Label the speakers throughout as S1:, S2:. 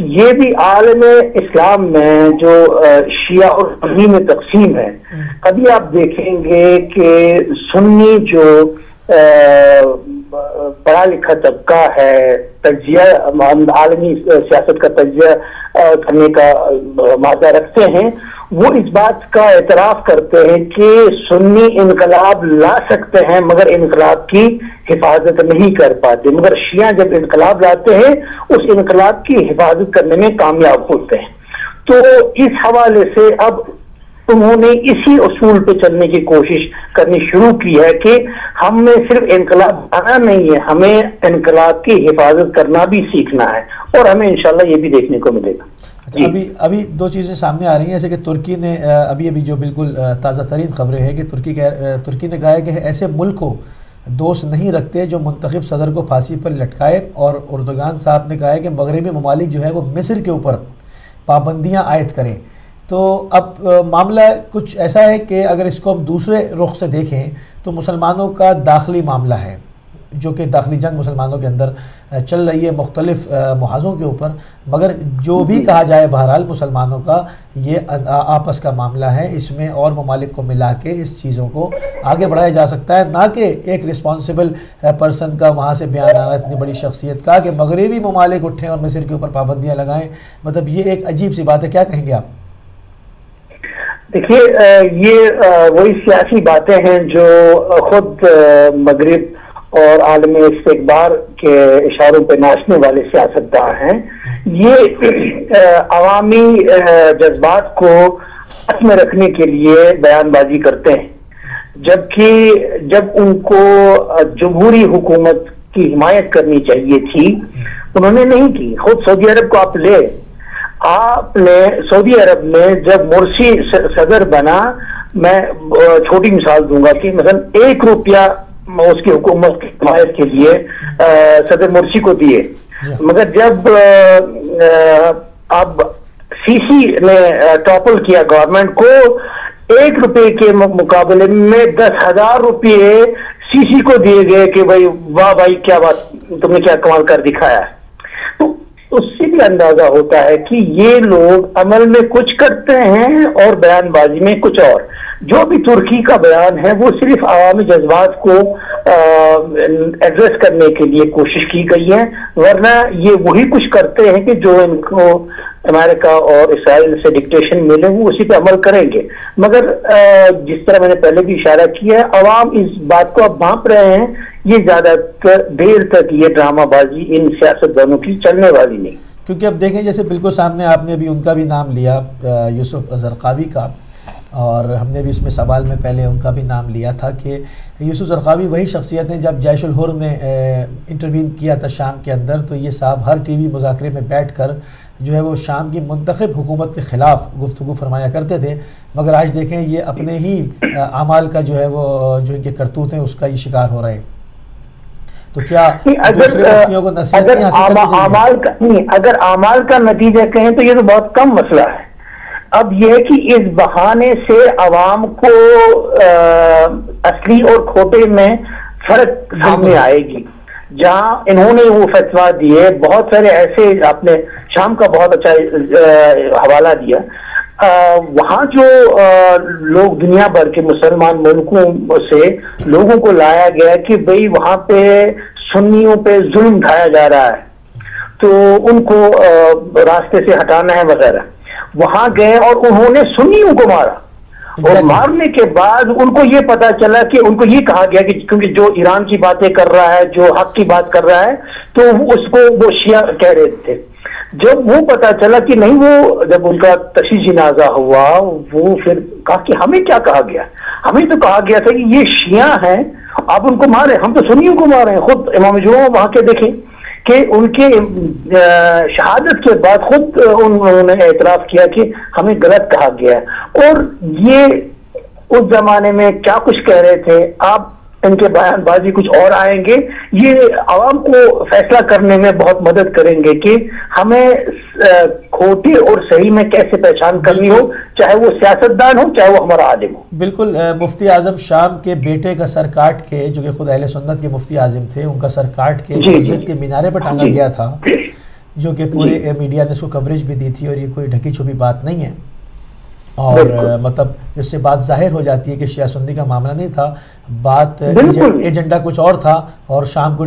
S1: کہ یہ بھی عالم اسلام میں جو شیعہ اور سنی میں تقسیم ہے، ابھی آپ دیکھیں گے کہ سنی جو پڑھا لکھا طبقہ ہے، تجزیہ عالمی سیاست کا تجزیہ کرنے کا مادہ رکھتے ہیں، وہ اس بات کا اعتراف کرتے ہیں کہ سنی انقلاب لا سکتے ہیں مگر انقلاب کی حفاظت نہیں کر پاتے، مگر شیعہ جب انقلاب لاتے ہیں اس انقلاب کی حفاظت کرنے میں کامیاب ہوتے ہیں۔ تو اس حوالے سے اب انہوں نے اسی اصول پہ چلنے کی کوشش کرنی شروع کی ہے کہ ہم میں صرف انقلاب آنا نہیں ہے، ہمیں انقلاب کی حفاظت کرنا بھی سیکھنا ہے، اور ہمیں انشاءاللہ یہ بھی دیکھنے کو ملے گا۔
S2: ابھی دو چیزیں سامنے آ رہی ہیں، جیسے کہ ترکی نے ابھی جو بالکل تازہ ترین خبریں ہیں کہ ترکی نے کہا ہے کہ ایسے ملک کو دوست نہیں رکھتے جو منتخب صدر کو پھانسی پر لٹکائے، اور اردوغان صاحب نے کہا ہے کہ مغربی ممالک جو ہے وہ مصر کے اوپر پابندیاں عائد کریں۔ تو اب معاملہ کچھ ایسا ہے کہ اگر اس کو ہم دوسرے رخ سے دیکھیں تو مسلمانوں کا داخلی معاملہ ہے، جو کہ داخلی جنگ مسلمانوں کے اندر چل رہی ہے مختلف محاذوں کے اوپر، مگر جو بھی کہا جائے بہرحال مسلمانوں کا یہ آپس کا معاملہ ہے، اس میں اور ممالک کو ملا کے اس چیزوں کو آگے بڑھایا جا سکتا ہے، نہ کہ ایک رسپانسبل پرسن کا وہاں سے بیان آنا اتنی بڑی شخصیت کا کہ مغربی ممالک اٹھیں اور مصر کے اوپر پابندیاں لگائیں۔ مطلب یہ ایک عجیب سی بات ہے، کیا کہیں گے آپ؟
S1: دیکھیے یہ وہی سیاسی باتیں ہیں جو خود مغرب اور عالم استکبار کے اشاروں پہ ناچنے والے سیاستدان ہیں۔ یہ عوامی جذبات کو ہاتھ میں رکھنے کے لیے بیان بازی کرتے ہیں، جبکہ جب ان کو جمہوری حکومت کی حمایت کرنی چاہیے تھی انہوں نے نہیں کی۔ خود سعودی عرب کو آپ نے سعودی عرب میں جب مرسی صدر بنا، میں چھوٹی مثال دوں گا کہ مثلا 1 روپیہ اس کی حکومت کی حمایت کے لیے صدر مرسی کو دیے، مگر جب اب سی سی نے ٹاپل کیا گورنمنٹ کو، 1 روپے کے مقابلے میں 10,000 روپے سی سی کو دیے گئے کہ بھائی واہ بھائی کیا بات، تم نے کیا کمال کر دکھایا۔ تو اس سے بھی اندازہ ہوتا ہے کہ یہ لوگ عمل میں کچھ کرتے ہیں اور بیان بازی میں کچھ اور۔ جو بھی ترکی کا بیان ہے وہ صرف عوامی جذبات کو ایڈریس کرنے کے لیے کوشش کی گئی ہے، ورنہ یہ وہی کچھ کرتے ہیں کہ جو ان کو امریکہ اور اسرائیل سے ڈکٹیشن ملے وہ اسی پہ عمل کریں گے۔ مگر جس طرح میں نے پہلے بھی اشارہ کیا ہے، عوام اس بات کو اب بھانپ رہے ہیں، یہ زیادہ دیر تک یہ ڈرامہ بازی ان سیاستدانوں کی چلنے والی نہیں،
S2: کیونکہ اب دیکھیں جیسے بالکل سامنے آپ نے ابھی ان کا بھی نام لیا، یوسف زرقاوی کا، اور ہم نے بھی اس میں سوال میں پہلے ان کا بھی نام لیا تھا کہ یوسف زرقاوی وہی شخصیت ہیں جب جیش الحر نے انٹروین کیا تھا شام کے اندر، تو یہ صاحب ہر ٹی وی مذاکرے میں بیٹھ کر جو ہے وہ شام کی منتخب حکومت کے خلاف گفتگو فرمایا کرتے تھے، مگر آج دیکھیں یہ اپنے ہی اعمال کا جو ہے وہ جو ان کے کرتوت ہیں اس کا یہ شکار ہو رہے ہیں۔ تو کیا دوسرے مفتیوں کو نصیحت نہیں حاصل کرنی چاہیے؟
S1: اگر اعمال کا نتیجہ کہیں تو یہ تو بہت کم مسئلہ ہے۔ اب یہ ہے کہ اس بہانے سے عوام کو اصلی اور کھوٹے میں فرق سامنے آئے گی۔ جہاں انہوں نے وہ فتویٰ دیے، بہت سارے ایسے، آپ نے شام کا بہت اچھا حوالہ دیا، وہاں جو لوگ دنیا بھر کے مسلمان ملکوں سے لوگوں کو لایا گیا کہ بھئی وہاں پہ سنیوں پہ ظلم ڈھایا جا رہا ہے تو ان کو راستے سے ہٹانا ہے وغیرہ، وہاں گئے اور انہوں نے سنیوں کو مارا، اور مارنے کے بعد ان کو یہ پتا چلا کہ ان کو یہ کہا گیا کہ کیونکہ جو ایران کی باتیں کر رہا ہے، جو حق کی بات کر رہا ہے، تو اس کو وہ شیعہ کہہ رہے تھے۔ جب وہ پتا چلا کہ نہیں، وہ جب ان کا تشییع جنازہ ہوا، وہ پھر کہا کہ ہمیں کیا کہا گیا، ہمیں تو کہا گیا تھا کہ یہ شیعہ ہیں، آپ ان کو مارے، ہم تو سنیوں کو مارے ہیں۔ خود امام جمعہ وہاں کے دیکھیں کہ ان کے شہادت کے بعد خود انہوں نے اعتراف کیا کہ ہمیں غلط کہا گیا ہے، اور یہ اس زمانے میں کیا کچھ کہہ رہے تھے، آپ ان کے بیان بازی کچھ اور آئیں گے، یہ عوام کو فیصلہ کرنے میں بہت مدد کریں گے کہ ہمیں کھوٹی اور صحیح میں کیسے پہچان کرنی ہو، چاہے وہ سیاستدان ہو چاہے وہ ہمارا عالم ہو۔
S2: بالکل، مفتی اعظم شام کے بیٹے کا سر کاٹ کے، جو کہ خود اہل سنت کے مفتی اعظم تھے، ان کا سر کاٹ کے مسجد کے مینارے پر ٹانگا گیا تھا، جو کہ پورے میڈیا نے اس کو کوریج بھی دی تھی، اور یہ کوئی ڈھکی چھپی بات نہیں ہے، اور مطلب اس سے بات ظاہر ہو جاتی ہے کہ شیعہ سنی کا معاملہ نہیں تھا، بات ایجنڈا کچھ اور تھا، اور شام کو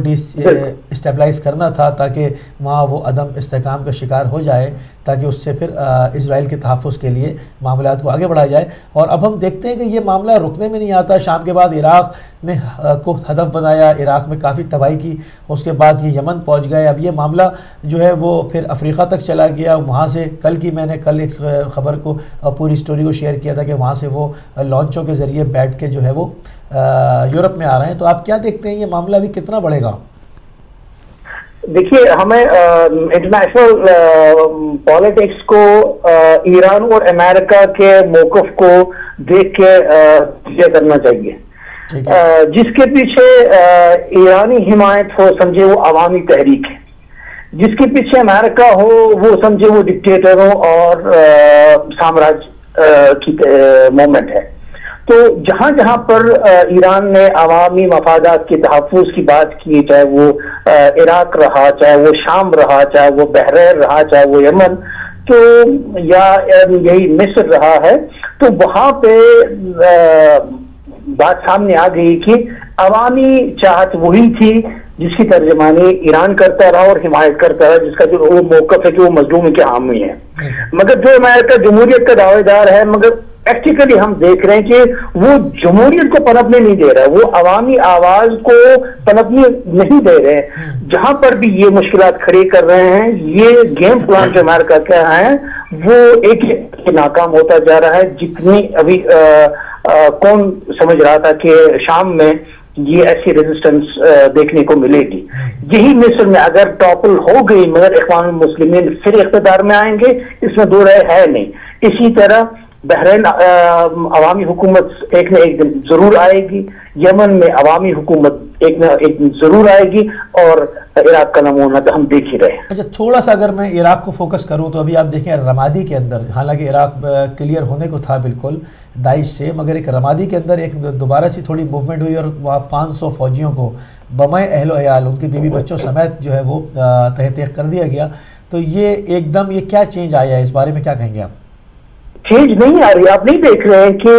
S2: اسٹیبلائز کرنا تھا تاکہ وہاں وہ عدم استحکام کا شکار ہو جائے، تاکہ اس سے پھر اسرائیل کے تحفظ کے لیے معاملات کو آگے بڑھایا جائے۔ اور اب ہم دیکھتے ہیں کہ یہ معاملہ رکنے میں نہیں آتا۔ شام کے بعد عراق نے کو ہدف بنایا، عراق میں کافی تباہی کی، اس کے بعد یہ یمن پہنچ گئے، اب یہ معاملہ جو ہے وہ پھر افریقہ تک چلا گیا، وہاں سے میں نے کل ایک خبر کو پوری سٹوری کو شیئر کیا تھا کہ وہاں سے وہ لانچوں کے ذریعے بیٹھ کے جو ہے وہ یورپ میں آ رہے ہیں۔ تو آپ کیا دیکھتے ہیں یہ معاملہ بھی کتنا بڑھے گا؟
S1: دیکھیے، ہمیں انٹرنیشنل پالیٹکس کو ایران اور امریکہ کے موقف کو دیکھ کے یہ کرنا چاہیے۔ جس کے پیچھے ایرانی حمایت ہو سمجھے وہ عوامی تحریک ہے، جس کے پیچھے امریکہ ہو وہ سمجھے وہ ڈکٹیٹروں اور سامراج کی مومنٹ ہے۔ تو جہاں جہاں پر ایران نے عوامی مفادات کے تحفظ کی بات کی، چاہے وہ عراق رہا، چاہے وہ شام رہا، چاہے وہ بحرین رہا، چاہے وہ یمن، تو یا یہی مصر رہا ہے، تو وہاں پہ بات سامنے آ گئی کہ عوامی چاہت وہی تھی جس کی ترجمانی ایران کرتا رہا اور حمایت کرتا رہا، جس کا جو وہ موقف ہے کہ وہ مظلوم کے حامی ہے۔ مگر جو امریکہ جمہوریت کا دعوے دار ہے، مگر پریکٹیکلی ہم دیکھ رہے ہیں کہ وہ جمہوریت کو پنپنے نہیں دے رہا، وہ عوامی آواز کو پنپنے نہیں دے رہے۔ جہاں پر بھی یہ مشکلات کھڑی کر رہے ہیں، یہ گیم پلان جو امریکہ کا ہے وہ ایک ناکام ہوتا جا رہا ہے۔ جتنی ابھی کون سمجھ رہا تھا کہ شام میں یہ ایسی ریزسٹنس دیکھنے کو ملے گی۔ یہی مصر میں اگر ٹاپل ہو گئی مگر اخوان المسلمین پھر اقتدار میں آئیں گے، اس میں دو رائے ہے نہیں۔ اسی طرح بحرین عوامی حکومت ایک نہ ایک دن ضرور آئے گی، یمن میں عوامی حکومت ایک نہ ایک دن ضرور آئے گی، اور عراق کا نمونہ تو ہم دیکھ ہی رہے ہیں۔
S2: اچھا، تھوڑا سا اگر میں عراق کو فوکس کروں تو ابھی آپ دیکھیں رمادی کے اندر، حالانکہ عراق کلیئر ہونے کو تھا بالکل داعش سے، مگر ایک رمادی کے اندر ایک دوبارہ سے تھوڑی موومنٹ ہوئی، اور وہاں 500 فوجیوں کو بمائے اہل و عیال، ان کی بیوی بچوں سمیت جو ہے وہ تحقیق کر دیا گیا۔ تو یہ ایک دم یہ کیا چینج آیا ہے، اس بارے میں کیا کہیں گے آپ؟
S1: چینج نہیں آ رہی، آپ نہیں دیکھ رہے ہیں کہ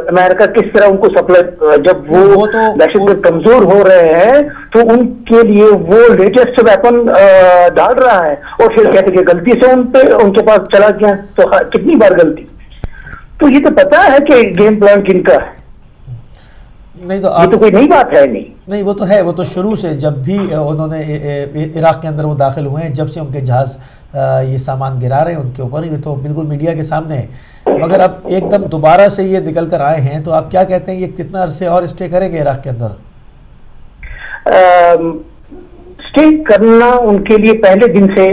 S1: امریکہ کس طرح ان کو سپلائی، جب وہ دہشت گرد کمزور ہو رہے ہیں تو ان کے لیے وہ لیٹسٹ ویپن ڈال رہا ہے، اور پھر کہتے کہ غلطی سے ان کے پاس چلا گیا، تو کتنی بار غلطی؟ تو یہ تو پتا ہے کہ گیم پلان کن کا ہے،
S2: نہیں تو
S1: یہ تو کوئی نئی بات ہے
S2: نہیں، وہ تو ہے، وہ تو شروع سے جب بھی انہوں نے عراق کے اندر وہ داخل ہوئے ہیں، جب سے ان کے جہاز یہ سامان گرا رہے ہیں ان کے اوپر، یہ تو بالکل میڈیا کے سامنے ہے۔ مگر اب ایک دم دوبارہ سے یہ نکل کر آئے ہیں، تو آپ کیا کہتے ہیں یہ کتنا عرصے اور اسٹے کریں گے عراق کے اندر؟
S1: اسٹے کرنا ان کے لیے پہلے دن سے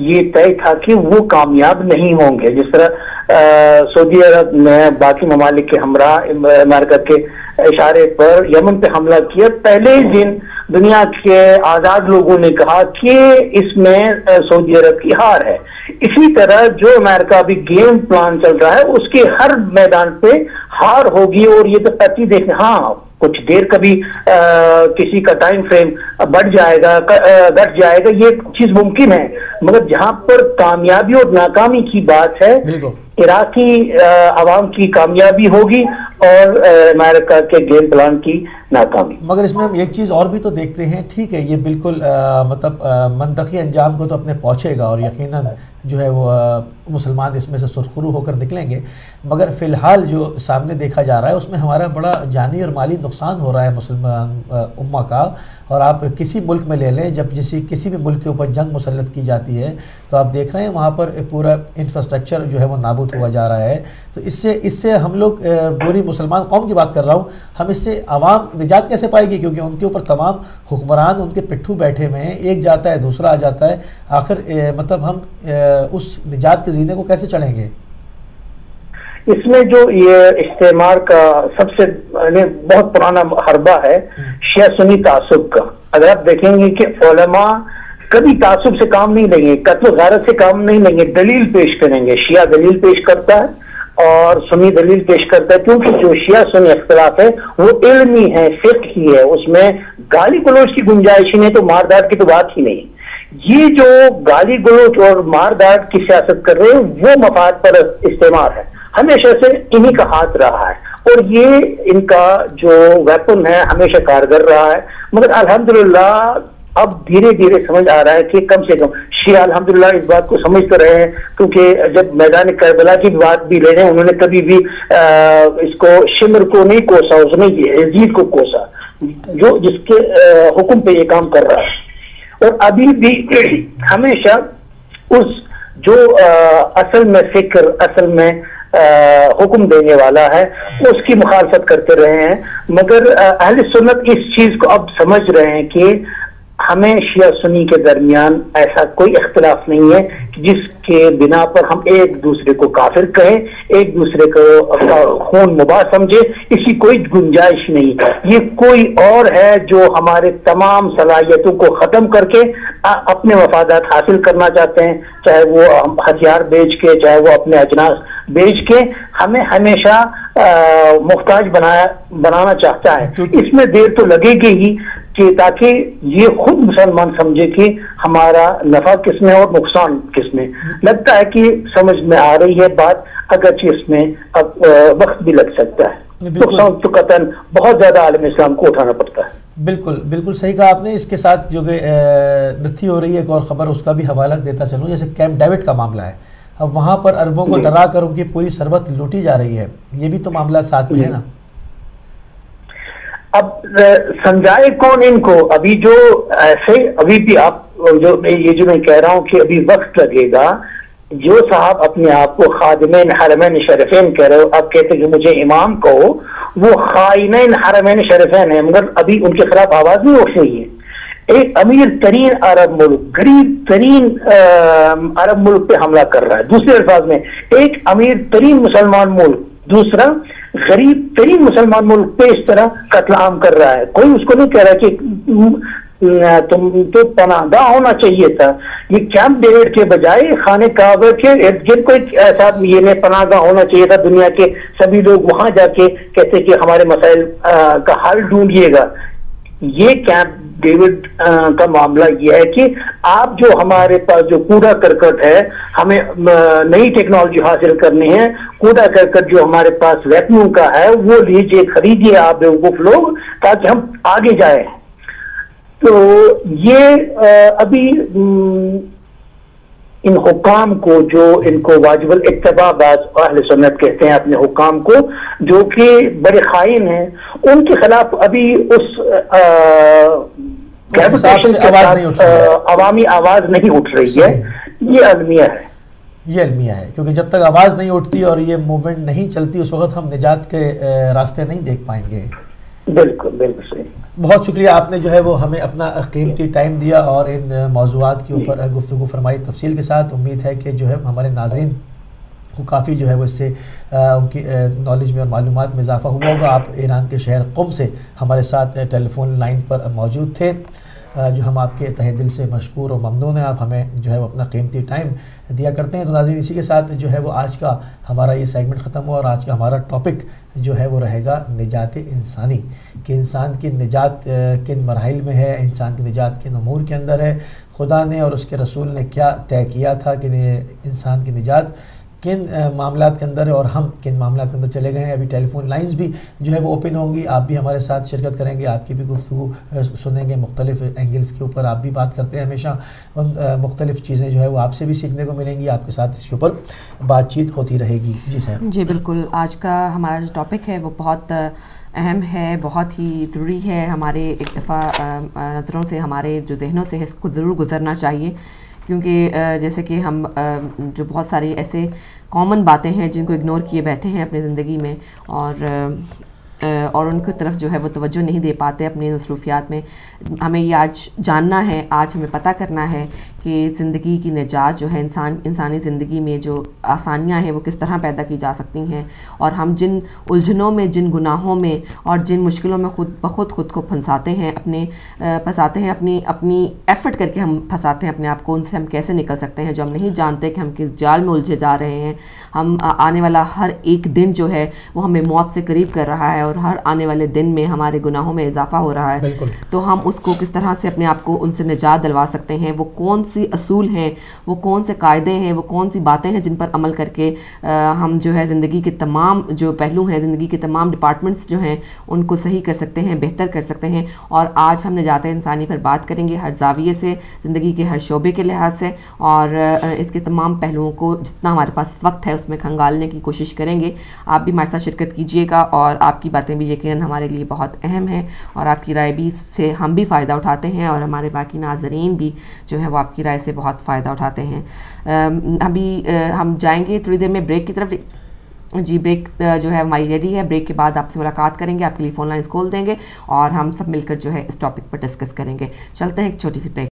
S1: یہ طے تھا کہ وہ کامیاب نہیں ہوں گے۔ جس طرح سعودی عرب نے باقی ممالک کے ہمراہ امریکہ کے اشارے پر یمن پہ حملہ کیا، پہلے دن دنیا کے آزاد لوگوں نے کہا کہ اس میں سعودی عرب کی ہار ہے۔ اسی طرح جو امریکہ ابھی گیم پلان چل رہا ہے اس کے ہر میدان پہ ہار ہوگی، اور یہ تو پتی دیکھیں، ہاں کچھ دیر کبھی کسی کا ٹائم فریم بڑھ جائے گا، گھٹ جائے گا، یہ چیز ممکن ہے، مگر جہاں پر کامیابی اور ناکامی کی بات ہے، عراقی عوام کی کامیابی ہوگی اور امریکہ کے گیم پلان کی ناکامی۔
S2: مگر اس میں ہم ایک چیز اور بھی تو دیکھتے ہیں، ٹھیک ہے یہ بالکل مطلب منطقی انجام کو تو اپنے پہنچے گا، اور یقیناً جو ہے وہ مسلمان اس میں سے سرخرو ہو کر نکلیں گے، مگر فی الحال جو سامنے دیکھا جا رہا ہے اس میں ہمارا بڑا جانی اور مالی نقصان ہو رہا ہے مسلمان امہ کا۔ اور آپ کسی ملک میں لے لیں، جب کسی بھی ملک کے اوپر جنگ مسلط کی جاتی ہے تو آپ دیکھ رہے ہیں وہاں پر پورا انفراسٹرکچر جو ہے وہ نابود ہوا جا رہا ہے۔ تو اس سے ہم لوگ پوری مسلمان قوم کی بات کر رہا ہوں، ہم اس سے عوام نجات کیسے پائے گی؟ کیونکہ ان کے اوپر تمام حکمران ان کے پٹھو بیٹھے ہوئے ہیں، ایک جاتا ہے دوسرا آ جاتا ہے، آخر مطلب ہم اس نجات کے زینے کو کیسے چڑھیں گے؟
S1: اس میں جو یہ استعمار کا سب سے بہت پرانا حربہ ہے شیعہ سنی تعصب کا۔ اگر آپ دیکھیں گے کہ علماء کبھی تعصب سے کام نہیں لیں گے، قتل غارت سے کام نہیں لیں گے، دلیل پیش کریں گے۔ شیعہ دلیل پیش کرتا ہے اور سنی دلیل پیش کرتا ہے، کیونکہ جو شیعہ سنی اختلاف ہے وہ علمی ہے، فقہی ہے، اس میں گالی گلوچ کی گنجائش ہی نہیں، تو ماردار کی تو بات ہی نہیں، یہ جو گالی گلوچ اور مار داٹ کی سیاست کر رہے ہیں وہ مفاد پر استعمال ہے، ہمیشہ سے انہی کا ہاتھ رہا ہے اور یہ ان کا جو ویپن ہے ہمیشہ کارگر رہا ہے. مگر الحمدللہ اب دھیرے دھیرے سمجھ آ رہا ہے کہ کم سے کم شیعہ الحمدللہ اس بات کو سمجھ تو رہے ہیں، کیونکہ جب میدان کربلا کی بات بھی لے رہے ہیں انہوں نے کبھی بھی اس کو شمر کو نہیں کوسا، اس نے یزید کو کوسا جو جس کے حکم پہ یہ کام کر رہا ہے. اور ابھی بھی ہمیشہ اس جو اصل میں فکر، اصل میں حکم دینے والا ہے اس کی مخالفت کرتے رہے ہیں. مگر اہل سنت اس چیز کو اب سمجھ رہے ہیں کہ ہمیں شیعہ سنی کے درمیان ایسا کوئی اختلاف نہیں ہے جس کے بنا پر ہم ایک دوسرے کو کافر کہیں، ایک دوسرے کو خون مباح سمجھے، اس کی کوئی گنجائش نہیں. یہ کوئی اور ہے جو ہمارے تمام صلاحیتوں کو ختم کر کے اپنے مفادات حاصل کرنا چاہتے ہیں، چاہے وہ ہتھیار بیچ کے، چاہے وہ اپنے اجناس بیچ کے ہمیں ہمیشہ محتاج بنانا چاہتا ہے. اس میں دیر تو لگے گی ہی کہ تاکہ یہ خود مسلمان سمجھے کہ ہمارا نفع کس میں اور نقصان کس میں. لگتا ہے کہ سمجھ میں آ رہی ہے بات، اگرچہ اس میں اب وقت بھی لگ سکتا ہے. تو قطعاً بہت زیادہ عالم اسلام کو اٹھانا پڑتا ہے.
S2: بالکل بالکل صحیح کہا آپ نے. اس کے ساتھ جو کہ نتھی ہو رہی ہے ایک اور خبر، اس کا بھی حوالہ دیتا چلوں. جیسے کیمپ ڈیوڈ کا معاملہ ہے، اب وہاں پر عربوں کو ڈرا کر ان کی پوری ثروت لوٹی جا رہی ہے، یہ بھی تو معاملہ ساتھ میں ہے نا.
S1: اب سمجھائے کون ان کو؟ ابھی جو ایسے ابھی بھی آپ جو میں کہہ رہا ہوں کہ ابھی وقت لگے گا. جو صاحب اپنے آپ کو خادمین حرمین شریفین کہہ رہے ہو، آپ کہتے کہ مجھے امام کہو، وہ خائنین حرمین شریفین ہیں، مگر ابھی ان کے خلاف آواز نہیں اٹھ رہی ہے. ایک امیر ترین عرب ملک غریب ترین عرب ملک پہ حملہ کر رہا ہے. دوسرے الفاظ میں ایک امیر ترین مسلمان ملک دوسرا غریب ترین مسلمان ملک پہ اس طرح قتل عام کر رہا ہے. کوئی اس کو نہیں کہہ رہا کہ تم تو پناہ گاہ ہونا چاہیے تھا. یہ کیمپ ڈیوڈ کے بجائے خانہ کعبہ کے ارد گرد کوئی ایسا یہ پناہ گاہ ہونا چاہیے تھا. دنیا کے سبھی لوگ وہاں جا کے کہتے کہ ہمارے مسائل کا حل ڈھونڈیے گا. یہ کیمپ ڈیوڈ کا معاملہ یہ ہے کہ آپ جو ہمارے پاس جو کوڑا کرکٹ ہے، ہمیں نئی ٹیکنالوجی حاصل کرنی ہے. کوڑا کرکٹ جو ہمارے پاس ویپنوں کا ہے وہ لیجیے، خریدیے آپ بیوقوف لوگ، تاکہ ہم آگے جائیں. تو یہ ابھی ان حکام کو جو ان کو واجب الاتباع بعض اہل سنت کہتے ہیں اپنے حکام کو، جو کہ بڑے خائن ہیں، ان کے خلاف ابھی اس عوامی آواز نہیں اٹھ رہی ہے. یہ المیہ ہے،
S2: یہ المیہ ہے، کیونکہ جب تک آواز نہیں اٹھتی اور یہ موومنٹ نہیں چلتی اس وقت ہم نجات کے راستے نہیں دیکھ پائیں گے.
S1: بالکل بالکل صحیح.
S2: بہت شکریہ، آپ نے جو ہے وہ ہمیں اپنا قیمتی ٹائم دیا اور ان موضوعات کے اوپر گفتگو فرمائی تفصیل کے ساتھ. امید ہے کہ جو ہے ہمارے ناظرین کو کافی جو ہے وہ اس سے ان کی نالج میں اور معلومات میں اضافہ ہوا ہوگا. آپ ایران کے شہر قم سے ہمارے ساتھ ٹیلی فون لائن پر موجود تھے، جو ہم آپ کے تہہ دل سے مشکور اور ممنون ہیں. آپ ہمیں جو ہے وہ اپنا قیمتی ٹائم دیا کرتے ہیں. تو ناظرین، اسی کے ساتھ جو ہے وہ آج کا ہمارا یہ سیگمنٹ ختم ہوا اور آج کا ہمارا ٹاپک جو ہے وہ رہے گا نجات انسانی، کہ انسان کی نجات کن مراحل میں ہے، انسان کی نجات کن امور کے اندر ہے، خدا نے اور اس کے رسول نے کیا طے کیا تھا کہ انسان کی نجات کن معاملات کے اندر ہے اور ہم کن معاملات کے اندر چلے گئے ہیں. ابھی ٹیلی فون لائنز بھی جو ہے وہ اوپن ہوں گی، آپ بھی ہمارے ساتھ شرکت کریں گے، آپ کی بھی گفتگو سنیں گے. مختلف اینگلز کے اوپر آپ بھی بات کرتے ہیں ہمیشہ، ان مختلف چیزیں جو ہے وہ آپ سے بھی سیکھنے کو ملیں گی. آپ کے ساتھ اس کے اوپر بات چیت ہوتی رہے گی. جی سر.
S3: جی بالکل، آج کا ہمارا جو ٹاپک ہے وہ بہت اہم ہے، بہت ہی ضروری ہے. ہمارے ایک دفعہ نظروں سے، ہمارے جو ذہنوں سے اس کو ضرور گزرنا چاہیے، کیونکہ جیسے کہ ہم جو بہت ساری ایسے کامن باتیں ہیں جن کو اگنور کیے بیٹھے ہیں اپنی زندگی میں، اور ان کی طرف جو ہے وہ توجہ نہیں دے پاتے اپنی مصروفیات میں. ہمیں یہ آج جاننا ہے، آج ہمیں پتہ کرنا ہے کہ زندگی کی نجات جو ہے انسانی زندگی میں جو آسانیاں ہیں وہ کس طرح پیدا کی جا سکتی ہیں، اور ہم جن الجھنوں میں، جن گناہوں میں اور جن مشکلوں میں خود کو پھنساتے ہیں، اپنی ایفرٹ کر کے ہم پھنساتے ہیں اپنے آپ کو، ان سے ہم کیسے نکل سکتے ہیں جو ہم نہیں جانتے کہ ہم کس جال میں الجھے جا رہے ہیں. ہم آنے والا ہر ایک دن جو ہے وہ ہمیں موت سے قریب کر رہا ہے، اور ہر آنے والے دن میں ہمارے گناہوں میں اضافہ ہو رہا ہے، تو ہم اس کو کس طرح سے اپنے آپ کو ان سے نجات دلوا سکتے ہیں، وہ کون سی اصول ہیں، وہ کون سے قاعدے ہیں، وہ کون سی باتیں ہیں جن پر عمل کر کے ہم جو ہے زندگی کے تمام جو پہلو ہیں، زندگی کے تمام ڈپارٹمنٹس جو ہیں ان کو صحیح کر سکتے ہیں، بہتر کر سکتے ہیں۔ اور آج ہم نجات انسانی پر بات کریں گے ہر زاویے سے، زندگی کے ہر شعبے کے لحاظ سے، اور اس کے تمام پہلوؤں کو جتنا ہمارے پاس وقت ہے اس میں کھنگالنے کی کوشش کریں گے۔ آپ بھی ہمارے ساتھ شرکت کیجیے گا، اور آپ کی باتیں بھی یقیناً ہمارے لیے بہت اہم ہیں، اور آپ کی رائے بھی سے ہم بھی فائدہ اٹھاتے ہیں، اور ہمارے باقی ناظرین بھی جو ہے وہ آپ کی رائے سے بہت فائدہ اٹھاتے ہیں۔ ابھی ہم جائیں گے تھوڑی دیر میں بریک کی طرف۔ جی بریک جو ہے ہماری ریڈی ہے، بریک کے بعد آپ سے ملاقات کریں گے، آپ کے لیے فون لائنز کھول دیں گے، اور ہم سب مل کر جو ہے اس ٹاپک پر ڈسکس کریں گے۔ چلتے ہیں ایک چھوٹی سی بریک۔